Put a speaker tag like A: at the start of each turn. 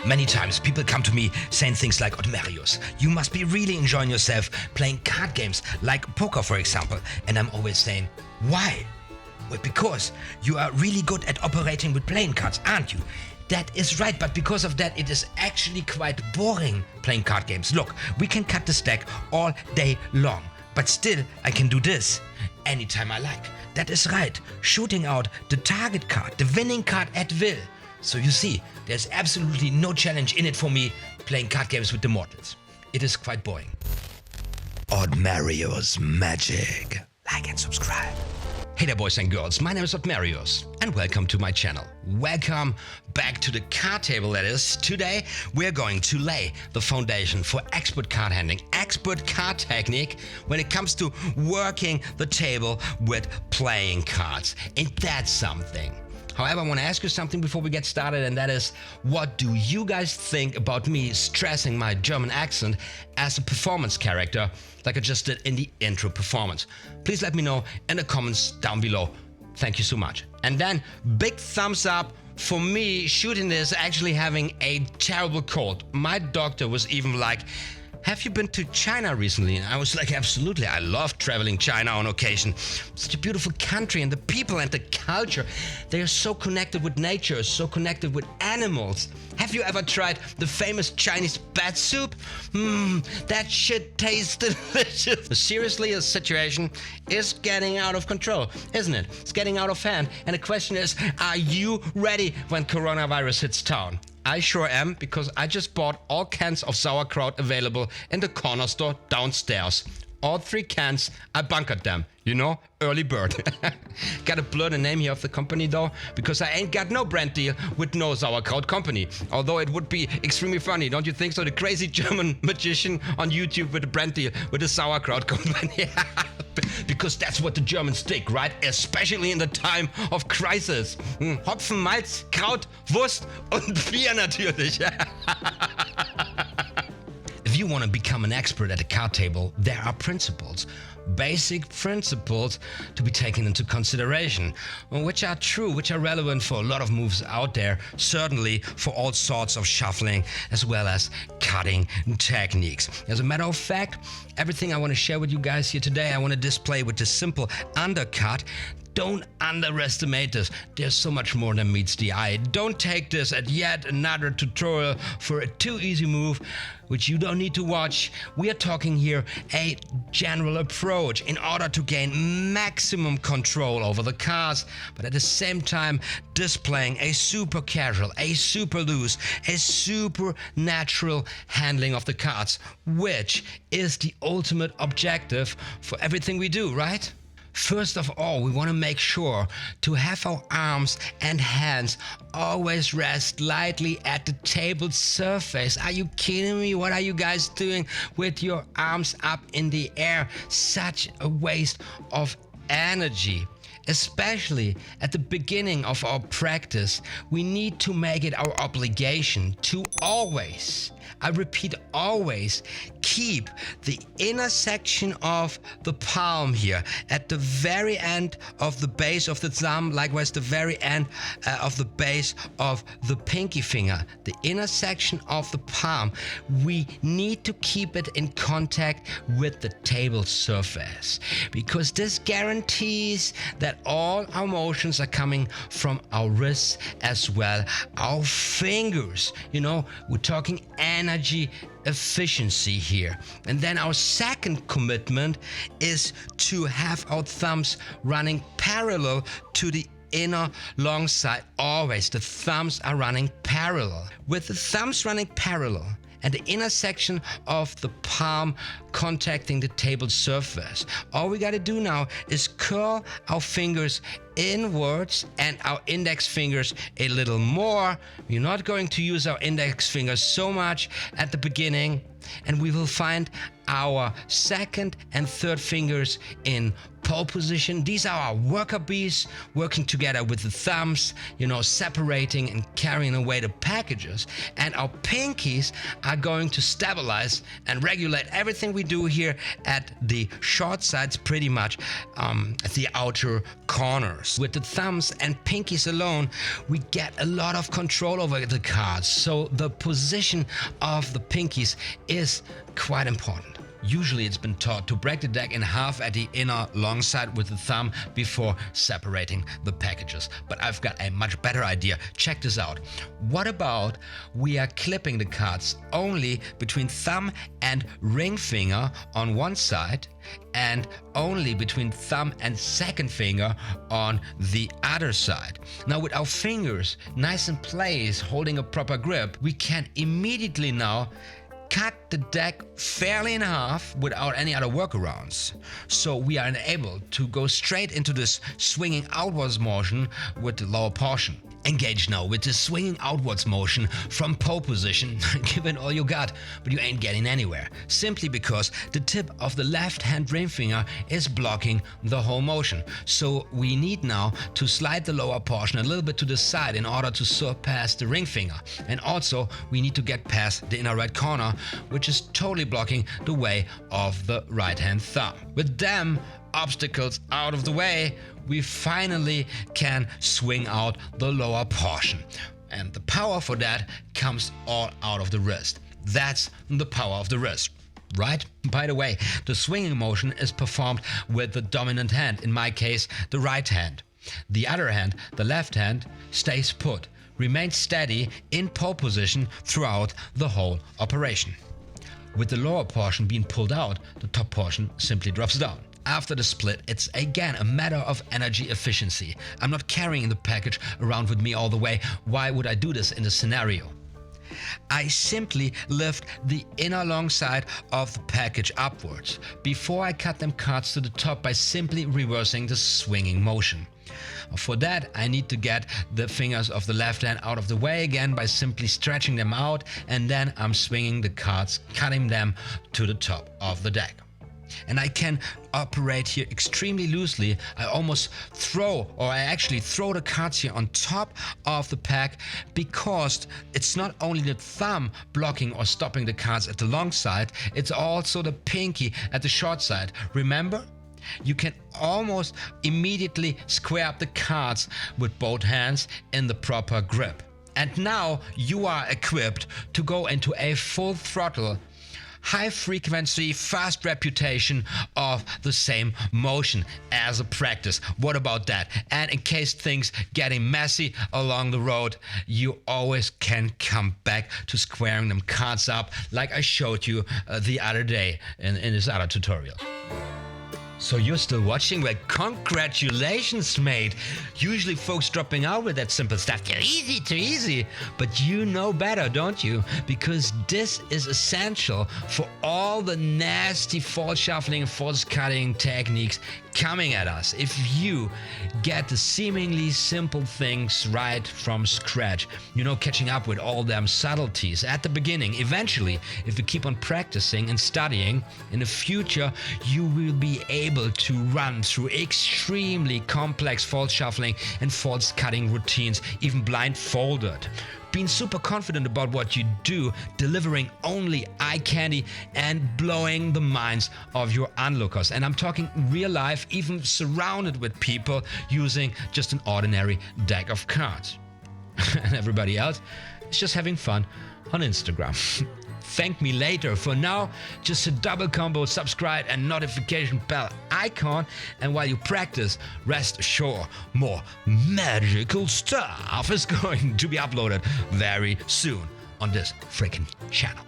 A: Many times people come to me saying things like, OTHMARiUS, you must be really enjoying yourself playing card games like poker, for example. And I'm always saying, why? Well, because you are really good at operating with playing cards, aren't you? That is right, but because of that, it is actually quite boring playing card games. Look, we can cut the stack all day long, but still I can do this anytime I like. That is right, shooting out the target card, the winning card at will. So you see, there's absolutely no challenge in it for me playing card games with the mortals. It is quite boring. OTHMARiUS Magic. Like and subscribe. Hey there, boys and girls, my name is OTHMARiUS and welcome to my channel. Welcome back to the card table, that is. Today we're going to lay the foundation for expert card handling, expert card technique when it comes to working the table with playing cards. Ain't that something? However, I want to ask you something before we get started, and that is, what do you guys think about me stressing my German accent as a performance character like I just did in the intro performance? Please let me know in the comments down below. Thank you so much. And then, big thumbs up for me shooting this actually having a terrible cold. My doctor was even like, have you been to China recently? And I was like, absolutely, I love traveling China on occasion. Such a beautiful country, and the people and the culture, they are so connected with nature, so connected with animals. Have you ever tried the famous Chinese bat soup? That shit tastes delicious. Seriously, the situation is getting out of control, isn't it? It's getting out of hand. And the question is, are you ready when coronavirus hits town? I sure am, because I just bought all cans of sauerkraut available in the corner store downstairs. All 3 cans, I bunkered them, you know, early bird. Gotta blur the name here of the company though, because I ain't got no brand deal with no sauerkraut company. Although it would be extremely funny, don't you think so? The crazy German magician on YouTube with a brand deal with a sauerkraut company. Because that's what the Germans dig, right? Especially in the time of crisis. Hopfen, Malz, Kraut, Wurst und Bier natürlich. If you want to become an expert at a card table, there are principles, basic principles to be taken into consideration, which are true, which are relevant for a lot of moves out there, certainly for all sorts of shuffling as well as cutting techniques. As a matter of fact, everything I want to share with you guys here today, I want to display with this simple undercut. Don't underestimate this. There's so much more than meets the eye. Don't take this as yet another tutorial for a too easy move, which you don't need to watch. We are talking here a general approach in order to gain maximum control over the cards, but at the same time displaying a super casual, a super loose, a super natural handling of the cards, which is the ultimate objective for everything we do, right? First of all, we want to make sure to have our arms and hands always rest lightly at the table surface. Are you kidding me? What are you guys doing with your arms up in the air? Such a waste of energy. Especially at the beginning of our practice, we need to make it our obligation to always, I repeat always, keep the inner section of the palm here at the very end of the base of the thumb, likewise the very end of the base of the pinky finger. The inner section of the palm, we need to keep it in contact with the table surface, because this guarantees that all our motions are coming from our wrists as well, our fingers. You know, we're talking energy efficiency here. And then our second commitment is to have our thumbs running parallel to the inner long side. Always the thumbs are running parallel. With the thumbs running parallel and the inner section of the palm contacting the table surface, all we got to do now is curl our fingers inwards and our index fingers a little more. We're not going to use our index fingers so much at the beginning, and we will find our second and third fingers in pole position. These are our worker bees working together with the thumbs, separating and carrying away the packages. And our pinkies are going to stabilize and regulate everything we do here at the short sides, pretty much at the outer corners. With the thumbs and pinkies alone, we get a lot of control over the cards. So the position of the pinkies is quite important. Usually it's been taught to break the deck in half at the inner long side with the thumb before separating the packages. But I've got a much better idea. Check this out. What about we are clipping the cards only between thumb and ring finger on one side and only between thumb and second finger on the other side. Now with our fingers nice in place, holding a proper grip, we can immediately now cut the deck fairly in half without any other workarounds. So we are enabled to go straight into this swinging outwards motion with the lower portion. Engage now with this swinging outwards motion from pole position. Give it all you got, but you ain't getting anywhere. Simply because the tip of the left hand ring finger is blocking the whole motion. So we need now to slide the lower portion a little bit to the side in order to surpass the ring finger. And also we need to get past the inner right corner, which is totally blocking the way of the right hand thumb. With them obstacles out of the way, we finally can swing out the lower portion. And the power for that comes all out of the wrist. That's the power of the wrist, right? By the way, the swinging motion is performed with the dominant hand, in my case, the right hand. The other hand, the left hand, stays put, remains steady in pole position throughout the whole operation. With the lower portion being pulled out, the top portion simply drops down. After the split, it's again a matter of energy efficiency. I'm not carrying the package around with me all the way. Why would I do this in this scenario? I simply lift the inner long side of the package upwards before I cut them cards to the top by simply reversing the swinging motion. For that, I need to get the fingers of the left hand out of the way again by simply stretching them out, and then I'm swinging the cards, cutting them to the top of the deck. And I can operate here extremely loosely. I actually throw the cards here on top of the pack, because it's not only the thumb blocking or stopping the cards at the long side, it's also the pinky at the short side. Remember? You can almost immediately square up the cards with both hands in the proper grip. And now you are equipped to go into a full throttle, high frequency, fast reputation of the same motion as a practice. What about that? And in case things getting messy along the road, you always can come back to squaring them cards up like I showed you the other day in this other tutorial. So you're still watching? Well, congratulations, mate. Usually folks dropping out with that simple stuff. Too easy. But you know better, don't you? Because this is essential for all the nasty false shuffling and false cutting techniques coming at us. If you get the seemingly simple things right from scratch, catching up with all them subtleties at the beginning, eventually, if you keep on practicing and studying, in the future, you will be able to run through extremely complex false shuffling and false cutting routines, even blindfolded. Being super confident about what you do, delivering only eye candy and blowing the minds of your onlookers. And I'm talking real life, even surrounded with people using just an ordinary deck of cards. And everybody else is just having fun on Instagram. Thank me later. For now, just a double combo subscribe and notification bell icon. And while you practice, rest assured, more magical stuff is going to be uploaded very soon on this freaking channel.